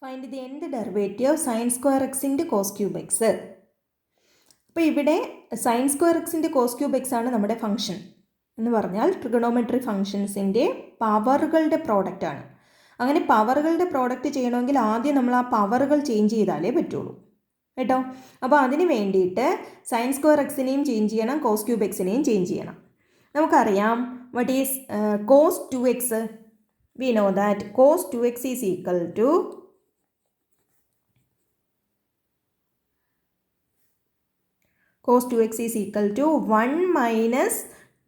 Find the nth derivative sign square എക്സിൻ്റെ cos cube X. അപ്പോൾ ഇവിടെ സൈൻ സ്ക്വയർ എക്സിൻ്റെ കോസ് ക്യൂബ് എക്സ് ആണ് നമ്മുടെ ഫംഗ്ഷൻ എന്ന് പറഞ്ഞാൽ ട്രിഗണോമെട്രി ഫംഗ്ഷൻസിൻ്റെ പവറുകളുടെ പ്രോഡക്റ്റ് ആണ്. അങ്ങനെ പവറുകളുടെ പ്രോഡക്റ്റ് ചെയ്യണമെങ്കിൽ ആദ്യം നമ്മൾ ആ പവറുകൾ ചേഞ്ച് ചെയ്താലേ പറ്റുള്ളൂ കേട്ടോ. അപ്പോൾ അതിന് വേണ്ടിയിട്ട് സൈൻ സ്ക്വയർ എക്സിനെയും ചേഞ്ച് ചെയ്യണം, കോസ് ക്യൂബ് എക്സിനെയും ചേഞ്ച് ചെയ്യണം. നമുക്കറിയാം what is cos 2x. We know that cos 2x is equal to cos 2x is equal to 1 minus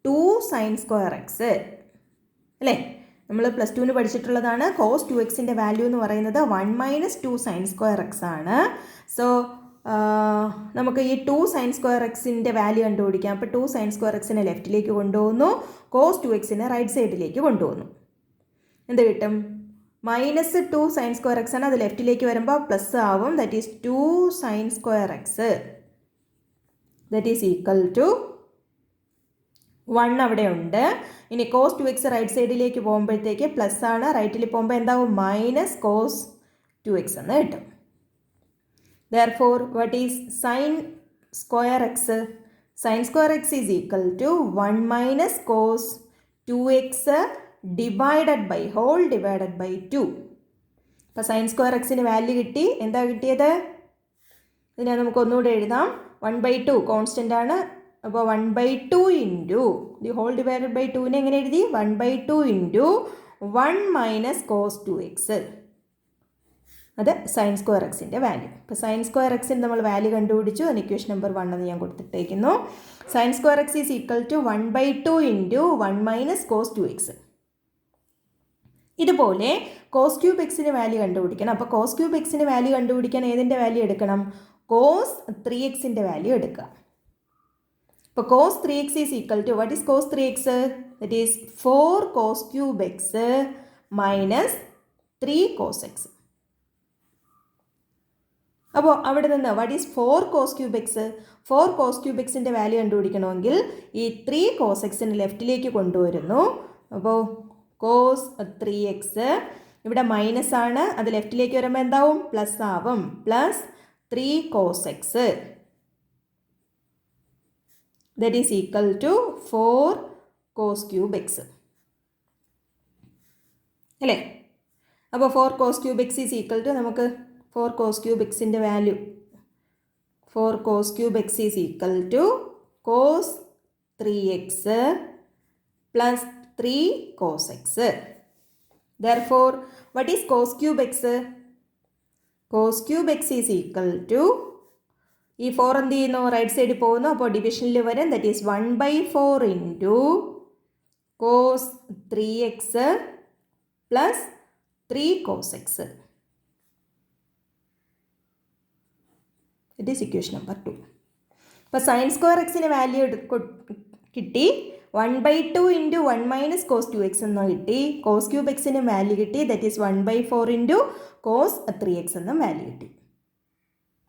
2 sin square x അല്ലേ. നമ്മൾ പ്ലസ് ടുവിന് പഠിച്ചിട്ടുള്ളതാണ് cos 2xൻ്റെ വാല്യൂ എന്ന് പറയുന്നത് 1 മൈനസ് 2 സൈൻ സ്ക്വയർ എക്സ് ആണ്. So നമുക്ക് ഈ 2 സൈൻ സ്ക്വയർ എക്സിൻ്റെ value കണ്ടുപിടിക്കാം. അപ്പോൾ 2 സൈൻ സ്ക്വയർ എക്സിനെ ലെഫ്റ്റിലേക്ക് കൊണ്ടുപോകുന്നു, കോസ് 2xനെ റൈറ്റ് സൈഡിലേക്ക് കൊണ്ടുപോകുന്നു. എന്ത് കിട്ടും? മൈനസ് 2 സൈൻ സ്ക്വയർ എക്സ് ആണ്, അത് ലെഫ്റ്റിലേക്ക് വരുമ്പോൾ പ്ലസ് ആവും. That is 2 sine square x that is equal to 1 അവിടെ ഉണ്ട്. ഇനി കോസ് 2x റൈറ്റ് സൈഡിലേക്ക് പോകുമ്പോഴത്തേക്ക് പ്ലസ് ആണ്, റൈറ്റിൽ പോകുമ്പോൾ എന്താവും? മൈനസ് കോസ് 2x എന്ന് കിട്ടും. Therefore, what is sin square x? Sin square x is equal to 1 minus cos 2x divided by whole divided by 2. അപ്പോൾ സൈൻ സ്ക്വയർ എക്സിന് വാല്യൂ കിട്ടി. എന്താ കിട്ടിയത്? ഇതിനെ നമുക്ക് ഒന്നുകൂടെ എഴുതാം. 1/2 കോൺസ്റ്റൻ്റ് ആണ്. അപ്പോൾ 1/2 into the whole divided by 2നെ എങ്ങനെ എഴുതി? 1/2 ഇൻറ്റു 1 മൈനസ് കോസ് 2x. അത് സൈൻ സ്ക്വയർ എക്സിൻ്റെ വാല്യൂ. ഇപ്പോൾ സൈൻ സ്ക്വയർ എക്സിന് നമ്മൾ വാല്യൂ കണ്ടുപിടിച്ചു. അതിന് ഇക്വേഷൻ നമ്പർ 1 എന്ന് ഞാൻ കൊടുത്തിട്ടേക്കുന്നു. Sine square x is equal to 1/2 into 1 minus cos 2x. ഇതുപോലെ കോസ് ക്യൂബ് എക്സിന് വാല്യൂ കണ്ടുപിടിക്കണം. അപ്പോൾ കോസ് ക്യൂബ് എക്സിന് വാല്യൂ കണ്ടുപിടിക്കാൻ ഏതിൻ്റെ വാല്യൂ എടുക്കണം? കോസ് 3xൻ്റെ വാല്യൂ എടുക്കുക. അപ്പോൾ cos 3x is equal to what is cos 3x? That is 4 cos cube x minus 3 cos x. അപ്പോൾ അവിടെ നിന്ന് what is 4 cos cube x? 4 cos cube എക്സിൻ്റെ വാല്യൂ കണ്ടുപിടിക്കണമെങ്കിൽ ഈ 3 കോസ് എക്സിന് ലെഫ്റ്റിലേക്ക് കൊണ്ടുവരുന്നു. അപ്പോൾ കോസ് 3x ഇവിടെ മൈനസ് ആണ്, അത് ലെഫ്റ്റിലേക്ക് വരുമ്പോൾ എന്താവും? പ്ലസ് ആവും. Plus 3 cos x that is equal to 4 cos cube x അല്ലേ. അപ്പോൾ 4 cos cube x is equal to നമുക്ക് 4 കോസ് ക്യൂബ് എക്സിൻ്റെ value 4 cos cube x is equal to cos 3x plus 3 cos x. Therefore what is cos cube x? Cos cube x is equal to ഈ 4 എന്ത് ചെയ്യുന്നു? Right സൈഡിൽ പോകുന്നു. അപ്പോൾ ഡിവിഷനിൽ വരും. That is 1/4 into cos 3x plus 3 cos x. It is equation number 2. ഇപ്പോൾ sine square എക്സിന് വാല്യൂ കിട്ടി. 1/2 ഇൻറ്റു 1 മൈനസ് കോസ് 2x എന്ന് കിട്ടി. കോസ് ക്യൂബ് എക്സിന് വാല്യൂ കിട്ടി. That is 1/4 into cos 3x എന്നും വാല്യൂ കിട്ടി.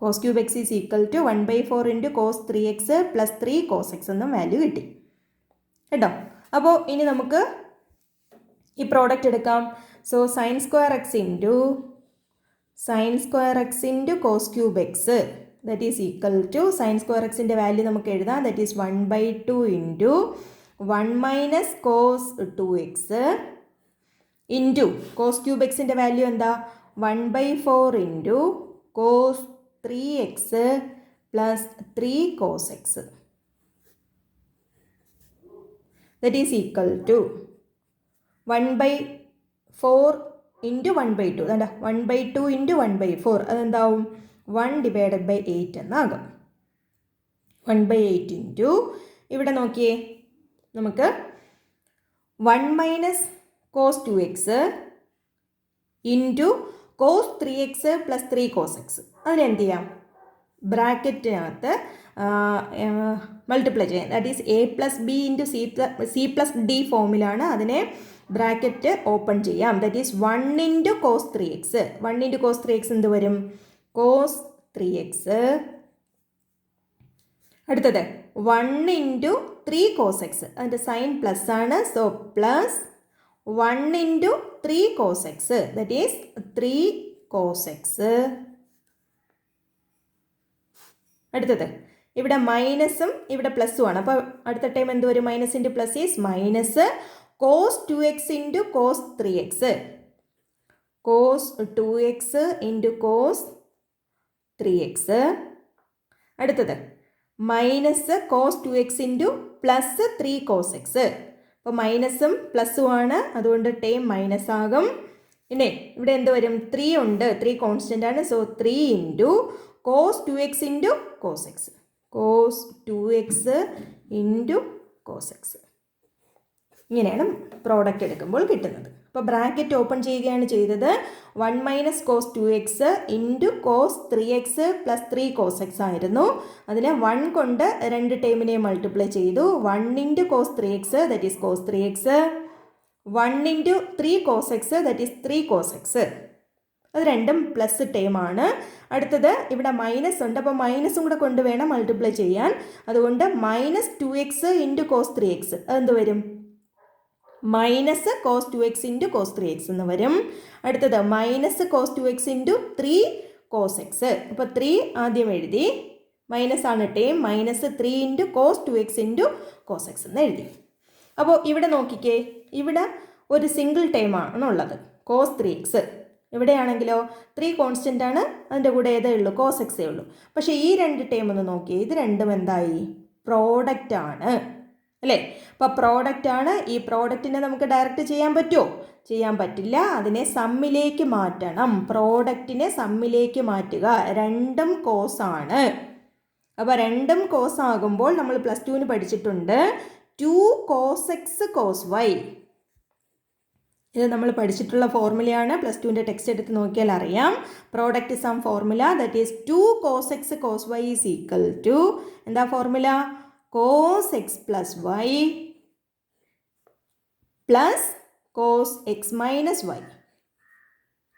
Cos cube x is equal to 1/4 into cos 3x plus 3 cos x എന്നും വാല്യൂ കിട്ടി കേട്ടോ. അപ്പോൾ ഇനി നമുക്ക് ഈ പ്രോഡക്റ്റ് എടുക്കാം. So sine square x into cos cube x that is equal to sine square എക്സിൻ്റെ വാല്യൂ നമുക്ക് എഴുതാം. That is 1/2 into 1 minus cos 2x into cos cube എക്സിൻ്റെ വാല്യൂ എന്താ? 1/4 into cos 3x plus 3 cos x that is equal to 1/4 into 1/2 അല്ല 1/2 into 1/4 അതെന്താവും? 1 divided by 8 എന്നാകും. 1/8 into ഇവിടെ നോക്കിയേ, നമുക്ക് 1 minus cos 2x into cos 3x plus 3 cos x അതിനെന്ത് ചെയ്യാം? ബ്രാക്കറ്റിനകത്ത് മൾട്ടിപ്ലൈ ചെയ്യാം. That is a plus B into C plus D ഫോമിലാണ്. അതിനെ ബ്രാക്കറ്റ് ഓപ്പൺ ചെയ്യാം. That is 1 into cos 3x. 1 into cos 3x എന്ത് വരും? Cos 3x. അടുത്തത് 1 ഇൻറ്റു 3 കോസ് എക്സ് അതിൻ്റെ സൈൻ പ്ലസ് ആണ്. So plus 1 into 3 cos x that is 3 cos x. അടുത്തത് ഇവിടെ മൈനസും ഇവിടെ പ്ലസ്സും ആണ്. അപ്പോൾ അടുത്ത ടൈം എന്ത് വരും? Minus into plus is minus cos 2x into cos 3x. Cos 2x into cos 3x. അടുത്തത് minus cos 2x into plus 3 cos x. അപ്പോൾ മൈനസും പ്ലസ്സും ആണ്, അതുകൊണ്ട് ടേം മൈനസ് ആകും. പിന്നെ ഇവിടെ എന്ത് വരും? 3 ഉണ്ട്, 3 കോൺസ്റ്റൻ്റ് ആണ്. So 3 into cos 2x into cos x. Cos 2x into cos x. ഇങ്ങനെയാണ് പ്രോഡക്റ്റ് എടുക്കുമ്പോൾ കിട്ടുന്നത്. അപ്പോൾ ബ്രാക്കറ്റ് ഓപ്പൺ ചെയ്യുകയാണ് ചെയ്തത്. 1 minus cos 2x into cos 3x plus 3 cos x ആയിരുന്നു. അതിനെ 1 കൊണ്ട് രണ്ട് ടേമിനെ മൾട്ടിപ്ലൈ ചെയ്തു. 1 into cos 3x that is cos 3x. 1 into 3 cos x that is 3 cos x. അത് രണ്ടും പ്ലസ് ടേമാണ്. അടുത്തത് ഇവിടെ മൈനസ് ഉണ്ട്, അപ്പോൾ മൈനസും കൂടെ കൊണ്ട് വേണം മൾട്ടിപ്ലൈ ചെയ്യാൻ. അതുകൊണ്ട് minus 2x into cos 3x അതെന്ത് വരും? Minus cos 2x into cos 3x എന്ന് വരും. അടുത്തത് minus cos 2x into 3 cos x. അപ്പോൾ 3 ആദ്യം എഴുതി, മൈനസ് ആണ് term, minus 3 into cos 2x into cos x എന്ന് എഴുതി. അപ്പോൾ ഇവിടെ നോക്കിക്കേ, ഇവിടെ ഒരു സിംഗിൾ ടേം ആണുള്ളത്, കോസ് 3x. ഇവിടെയാണെങ്കിലോ 3 കോൺസ്റ്റൻ്റ് ആണ്, അതിൻ്റെ കൂടെ ഏതേ ഉള്ളൂ? കോസ് എക്സേ ഉള്ളൂ. പക്ഷേ ഈ രണ്ട് ടേം ഒന്ന് നോക്കിയേ, ഇത് രണ്ടും എന്തായി? പ്രോഡക്റ്റ് ആണ് അല്ലേ? അപ്പോൾ പ്രോഡക്റ്റ് ആണ്. ഈ പ്രോഡക്റ്റിനെ നമുക്ക് ഡയറക്റ്റ് ചെയ്യാൻ പറ്റുമോ? ചെയ്യാൻ പറ്റില്ല. അതിനെ സമ്മിലേക്ക് മാറ്റണം. പ്രോഡക്റ്റിനെ സമ്മിലേക്ക് മാറ്റുക. രണ്ടും കോസ് ആണ്. അപ്പോൾ രണ്ടും കോസ് ആകുമ്പോൾ നമ്മൾ +2 പഠിച്ചിട്ടുണ്ട് 2 കോസ് എക്സ് കോസ് വൈ. ഇത് നമ്മൾ പഠിച്ചിട്ടുള്ള ഫോർമുലയാണ്. +2 ടെക്സ്റ്റ് എടുത്ത് നോക്കിയാൽ അറിയാം. Product sum formula that is 2 cos x cos y is equal to എന്താ formula? Cos x plus y plus cos x minus y.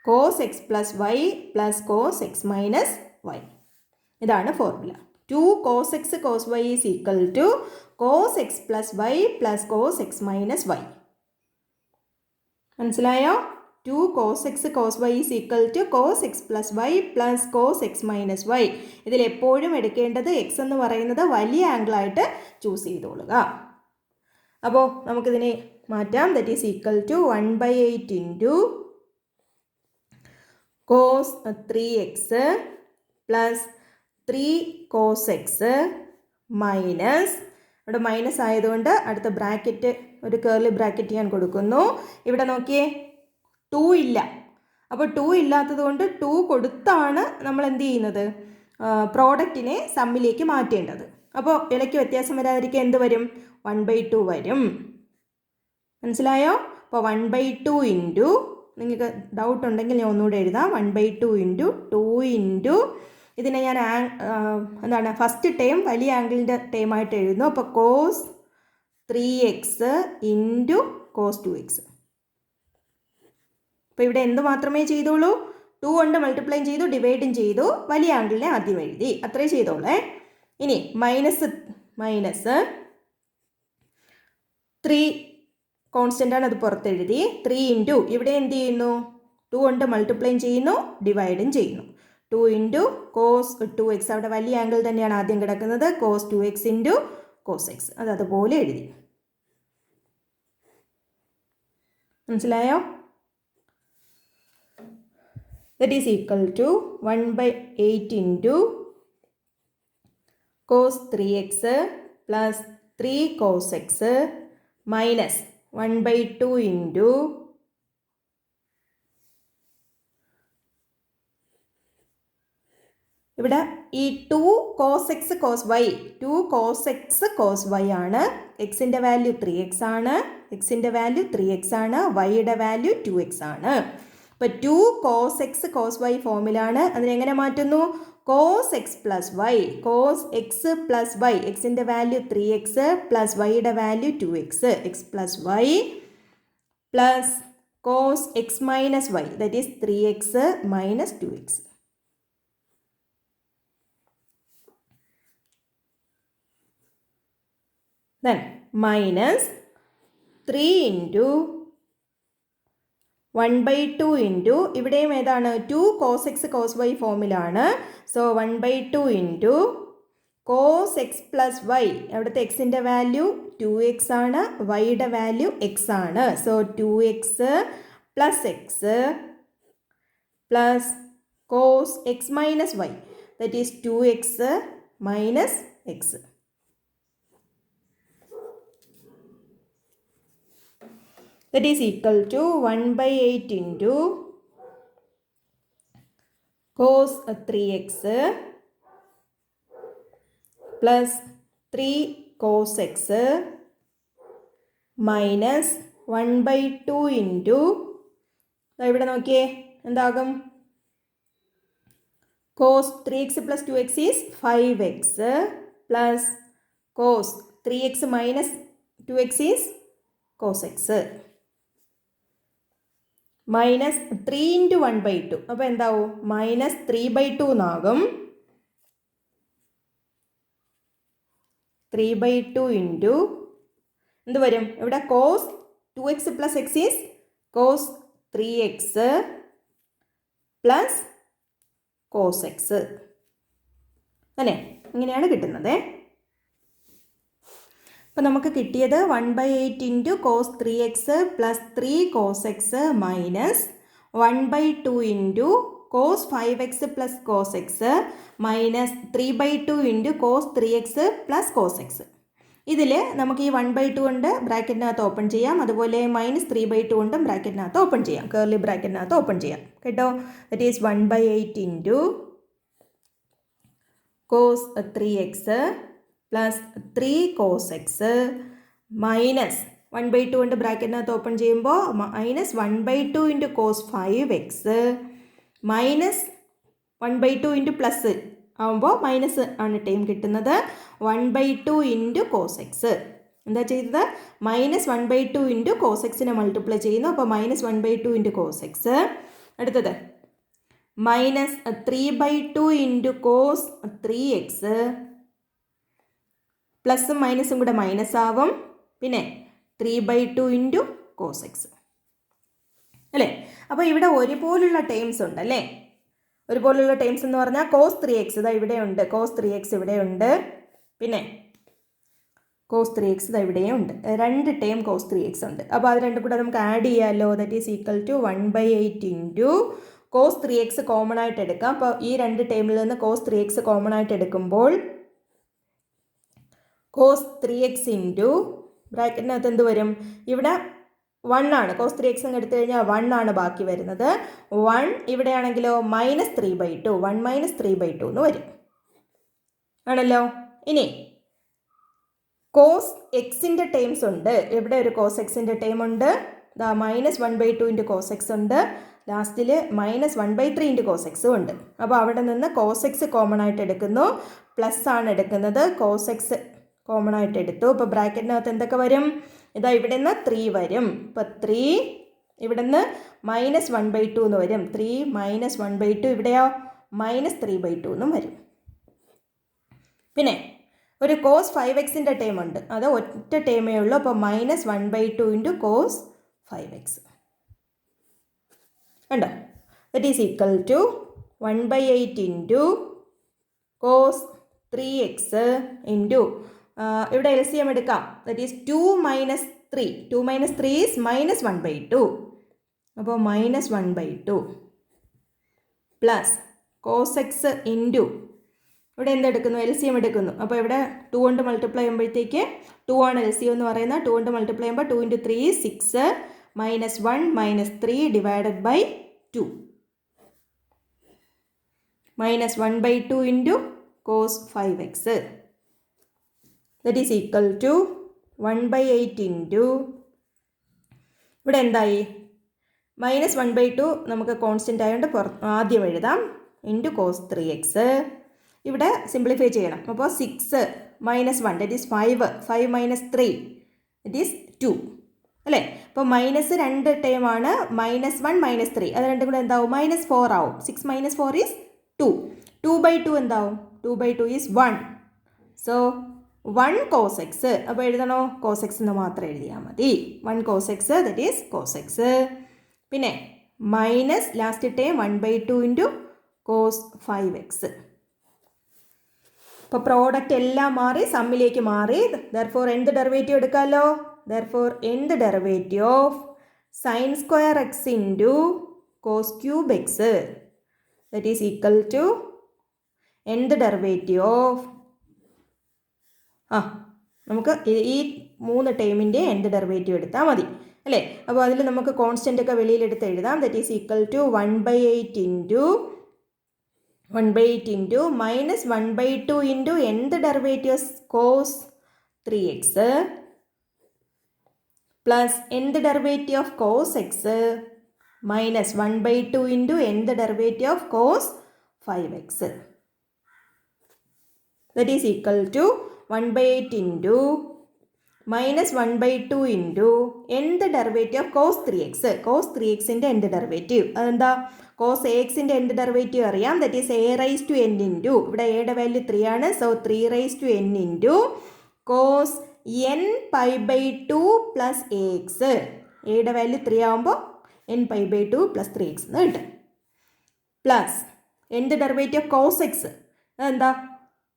Cos x plus y plus cos x minus y. ഇതാണ് formula. 2 cos x cos y is equal to cos x plus y plus cos x minus y. മനസ്സിലായോ? 2 cos x cos y is equal to cos x plus y plus cos x minus y. ഇതിൽ എപ്പോഴും എടുക്കേണ്ടത് X എന്ന് പറയുന്നത് വലിയ ആംഗിളായിട്ട് choose ചെയ്തോളുക. അപ്പോൾ നമുക്കിതിനെ മാറ്റാം. That is equal to 1/8 into cos 3x plus 3 cos x minus, ഇവിടെ മൈനസ് ആയതുകൊണ്ട് അടുത്ത ബ്രാക്കറ്റ് ഒരു കേർലി ബ്രാക്കറ്റ് ഞാൻ കൊടുക്കുന്നു. ഇവിടെ നോക്കിയേ 2 ഇല്ല. അപ്പോൾ 2 ഇല്ലാത്തത് കൊണ്ട് 2 കൊടുത്താണ് നമ്മൾ എന്ത് ചെയ്യുന്നത്? പ്രോഡക്റ്റിനെ സമ്മിലേക്ക് മാറ്റേണ്ടത്. അപ്പോൾ വിലയ്ക്ക് വ്യത്യാസം വരാതിരിക്കുക എന്ത് വരും? 1/2 വരും. മനസ്സിലായോ? അപ്പോൾ 1/2 ഇൻറ്റു, നിങ്ങൾക്ക് ഡൗട്ട് ഉണ്ടെങ്കിൽ ഞാൻ ഒന്നുകൂടെ എഴുതാം. 1/2 ഇൻറ്റു 2 ഇൻറ്റു ഇതിനെ ഞാൻ എന്താണ് ഫസ്റ്റ് ടേം വലിയ ആംഗിളിൻ്റെ ടേമായിട്ട് എഴുതുന്നു. അപ്പോൾ cos 3x into cos 2x. അപ്പോൾ ഇവിടെ എന്ത് മാത്രമേ ചെയ്തോളൂ? 2 കൊണ്ട് മൾട്ടിപ്ലൈ ചെയ്തു, ഡിവൈഡും ചെയ്തു, വലിയ ആംഗിളിനെ ആദ്യം എഴുതി, അത്രേ ചെയ്തോളേ. ഇനി മൈനസ് 3 കോൺസ്റ്റൻ്റ് ആണ്, അത് പുറത്തെഴുതി. 3 ഇൻറ്റു ഇവിടെ എന്ത് ചെയ്യുന്നു? 2 കൊണ്ട് മൾട്ടിപ്ലൈ ചെയ്യുന്നു, ഡിവൈഡും ചെയ്യുന്നു. 2 ഇൻറ്റു കോസ് 2x, അവിടെ വലിയ ആംഗിൾ തന്നെയാണ് ആദ്യം കിടക്കുന്നത്. Cos 2x into cos x, അത് അതുപോലെ എഴുതി. മനസ്സിലായോ? That is equal to 1/8 into cos 3x plus 3 cos x minus 1/2 into ഇവിടെ ഈ 2 cos x cos y, 2 cos x cos y ആണ്. എക്സിൻ്റെ വാല്യൂ 3x ആണ്, എക്സിൻ്റെ വാല്യൂ 3x ആണ്, വൈയുടെ വാല്യൂ 2x ആണ്. അപ്പോൾ 2 കോസ് എക്സ് കോസ് വൈ ഫോമിലാണ്. അതിനെങ്ങനെ മാറ്റുന്നു? Cos x plus y, cos x plus y, എക്സിൻ്റെ വാല്യൂ 3x പ്ലസ് വൈയുടെ value 2x, x plus y plus cos x minus y that is 3x minus 2x. Then minus 3 into 1/2 into ഇവിടെയും ഏതാണ് 2 cos x cos y ഫോമിലാണ്. So 1/2 into cos x plus y, അവിടുത്തെ എക്സിൻ്റെ value 2x ആണ്, വൈയുടെ value x ആണ്. So 2x plus x plus cos x minus y, that is 2x minus x. That is equal to 1/8 into cos 3x plus 3 cos x minus 1/2 into, ഇവിടെ നോക്കിയേ എന്താകും, cos 3x plus 2x is 5x plus cos 3x minus 2x is cos x minus 3 into 1/2, അപ്പോൾ എന്താവും minus 3/2 എന്നാകും. 3/2 into എന്ത് വരും, ഇവിടെ cos 2x plus X is cos 3x plus cos x അല്ലേ, ഇങ്ങനെയാണ് കിട്ടുന്നത്. അപ്പോൾ നമുക്ക് കിട്ടിയത് 1/8 into cos 3x plus 3 cos x minus 1/2 into cos 5x plus cos x minus 3/2 into cos 3x plus cos x. ഇതിൽ നമുക്ക് ഈ 1/2 കൊണ്ട് ബ്രാക്കറ്റിനകത്ത് ഓപ്പൺ ചെയ്യാം, അതുപോലെ മൈനസ് 3/2 കൊണ്ടും ബ്രാക്കറ്റിനകത്ത് ഓപ്പൺ ചെയ്യാം, കേർലി ബ്രാക്കറ്റിനകത്ത് ഓപ്പൺ ചെയ്യാം കേട്ടോ. That is 1/8 into cos 3x plus 3 cos x minus 1/2 കൊണ്ട് ബ്രാക്കറ്റിനകത്ത് ഓപ്പൺ ചെയ്യുമ്പോൾ minus 1/2 into cos 5x minus 1/2 into plus ആകുമ്പോൾ മൈനസ് ആണ് ടൈം കിട്ടുന്നത്. 1/2 ഇൻറ്റു cos x എന്താ ചെയ്തത്, minus 1/2 into cos x multiply ചെയ്യുന്നു, അപ്പോൾ മൈനസ് 1/2 ഇൻറ്റു cos x. അടുത്തത് മൈനസ് 3/2 ഇൻറ്റു cos 3x, പ്ലസും മൈനസും കൂടെ മൈനസ് ആവും, പിന്നെ 3/2 ഇൻറ്റു cos x അല്ലേ. അപ്പോൾ ഇവിടെ ഒരുപോലുള്ള ടേംസ് ഉണ്ട് അല്ലേ, ഒരുപോലുള്ള ടേംസ് എന്ന് പറഞ്ഞാൽ cos 3x ഇതാ ഇവിടെയുണ്ട്, cos 3x ഇവിടെയുണ്ട്, പിന്നെ cos 3x ഇതാ ഇവിടെയും ഉണ്ട്, രണ്ട് ടേം cos 3x ഉണ്ട്. അപ്പോൾ അത് രണ്ടും കൂടെ നമുക്ക് ആഡ് ചെയ്യാമല്ലോ. That is equal to 1/8 into cos 3x common ആയിട്ട് എടുക്കാം. അപ്പോൾ ഈ രണ്ട് ടേമിൽ നിന്ന് cos 3x കോമൺ ആയിട്ട് എടുക്കുമ്പോൾ cos 3x ഇൻറ്റു ബ്രാക്കറ്റിനകത്ത് എന്ത് വരും, ഇവിടെ 1 ആണ്, cos 3x അങ്ങ് എടുത്തു കഴിഞ്ഞാൽ 1 ആണ് ബാക്കി വരുന്നത്. 1 ഇവിടെയാണെങ്കിലോ മൈനസ് 3/2, 1 മൈനസ് 3/2 എന്ന് വരും ആണല്ലോ. ഇനി cos എക്സിൻ്റെ ടേംസ് ഉണ്ട്, ഇവിടെ ഒരു cos എക്സിൻ്റെ ടേം ഉണ്ട്, ദാ മൈനസ് 1/2 ഇൻറ്റു cos എക്സ് ഉണ്ട്, ലാസ്റ്റിൽ മൈനസ് 1/3 ഇൻറ്റു cos എക്സും ഉണ്ട്. അപ്പോൾ അവിടെ നിന്ന് cos എക്സ് കോമൺ ആയിട്ട് എടുക്കുന്നു, പ്ലസ് ആണ് എടുക്കുന്നത്, cos എക്സ് കോമൺ ആയിട്ട് എടുത്തു. ഇപ്പോൾ ബ്രാക്കറ്റിനകത്ത് എന്തൊക്കെ വരും, ഇതാ ഇവിടെ നിന്ന് 3 വരും, ഇപ്പോൾ 3 ഇവിടെ നിന്ന് മൈനസ് 1/2 എന്ന് വരും, 3 മൈനസ് 1/2, ഇവിടെയോ മൈനസ് 3/2 എന്നും വരും. പിന്നെ ഒരു cos 5x ടേം ഉണ്ട്, അത് ഒറ്റ ടേമേ ഉള്ളൂ, അപ്പോൾ മൈനസ് 1/2 ഇൻറ്റു cos 5x ഉണ്ടോ. That is equal to 1/8 into cos 3x into ഇവിടെ LCM എടുക്കാം, that is 2 minus 3, 2 minus 3 is minus 1/2, അപ്പോൾ minus 1/2 plus cos x into ഇവിടെ എന്തെടുക്കുന്നു, LCM എടുക്കുന്നു, അപ്പോൾ ഇവിടെ 2 കൊണ്ട് മൾട്ടിപ്ലൈ ചെയ്യുമ്പോഴത്തേക്ക് 2 ആണ് LCM എന്ന് പറയുന്നത്, 2 കൊണ്ട് മൾട്ടിപ്ലൈ ചെയ്യുമ്പോൾ 2 into 3 6 minus 1 minus 3 divided by 2 minus 1/2 into cos 5x that is equal to 1/8 into ഇവിടെ എന്തായി മൈനസ് 1/2 നമുക്ക് കോൺസ്റ്റൻ്റ് ആയതുകൊണ്ട് ആദ്യം എഴുതാം, ഇൻറ്റു cos 3x ഇവിടെ സിംപ്ലിഫൈ ചെയ്യണം, അപ്പോൾ 6 minus 1 that is 5 minus 3 that is 2 അല്ലേ. അപ്പോൾ മൈനസ് 2 ടേമാണ്, മൈനസ് 1 മൈനസ് 3 അത് രണ്ടും കൂടെ എന്താവും മൈനസ് 4 ആവും, 6 മൈനസ് 4 ഈസ് 2, 2/2 എന്താവും, 2/2 ഈസ് 1, സോ 1 cos x, അപ്പോൾ എഴുതണോ cos x എന്ന് മാത്രം എഴുതിയാൽ മതി, 1 cos x that is cos x പിന്നെ minus last term 1/2 into cos 5x. ഇപ്പോൾ പ്രോഡക്റ്റ് എല്ലാം മാറി സമ്മിലേക്ക് മാറി. ദെർഫോർ എന്ത് ഡെറിവേറ്റീവ് എടുക്കാമല്ലോ? ദെർഫോർ എന്ത് derivative of sine square x into cos cube x that is equal to എന്ത് ഡെറിവേറ്റീവ് ഓഫ് നമുക്ക് ഈ 3 ടേമിൻ്റെ എന്ത് ഡെറിവേറ്റീവ് എടുത്താൽ മതി അല്ലേ? അപ്പോൾ അതിൽ നമുക്ക് കോൺസ്റ്റൻ്റ് ഒക്കെ വെളിയിലെടുത്ത് എഴുതാം. That is equal to 1/8 into minus 1/2 into എന്ത് ഡെറിവേറ്റീവ് കോസ് 3x പ്ലസ് എന്ത് derivative of cos x minus 1/2 into എന്ത് derivative of cos 5x that is equal to 1/8 into minus 1/2 into എന്ത് derivative of cos 3x. Cos 3xൻ്റെ എന്ത് derivative അതെന്താ? Cos എക്സിൻ്റെ എന്ത് derivative അറിയാം. That is a raise to n into ഇവിടെ എയുടെ വാല്യൂ 3 ആണ്. So 3 rice to n into cos n π/2 plus ax. എയുടെ വാല്യൂ 3 ആകുമ്പോൾ n π/2 പ്ലസ് 3x എന്ന് കിട്ടും. പ്ലസ് എന്ത് ഡെറിവേറ്റീവ് ഓഫ് കോസ് എക്സ് അതെന്താ?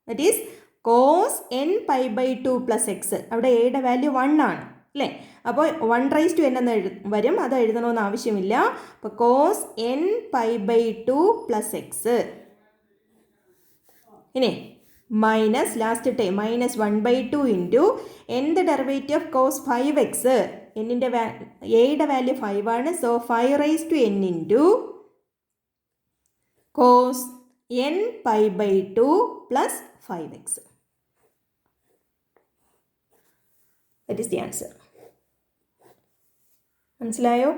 That is cos n π/2 plus x. അവിടെ എയുടെ വാല്യൂ 1 ആണ് അല്ലേ? അപ്പോൾ 1 റൈസ് ടു n എന്ന് വരും. അത് എഴുതണമെന്ന് ആവശ്യമില്ല. അപ്പോൾ കോസ് n π/2 പ്ലസ് എക്സ്. ഇനി minus last time minus 1/2 into എന്ത് ഡെറിവേറ്റീവ് ഓഫ് കോസ് 5x. എന്നിൻ്റെ എയുടെ വാല്യൂ 5 ആണ്. So 5 raise to n into cos n π/2 plus 5x. That is the answer. മനസ്സിലായോ?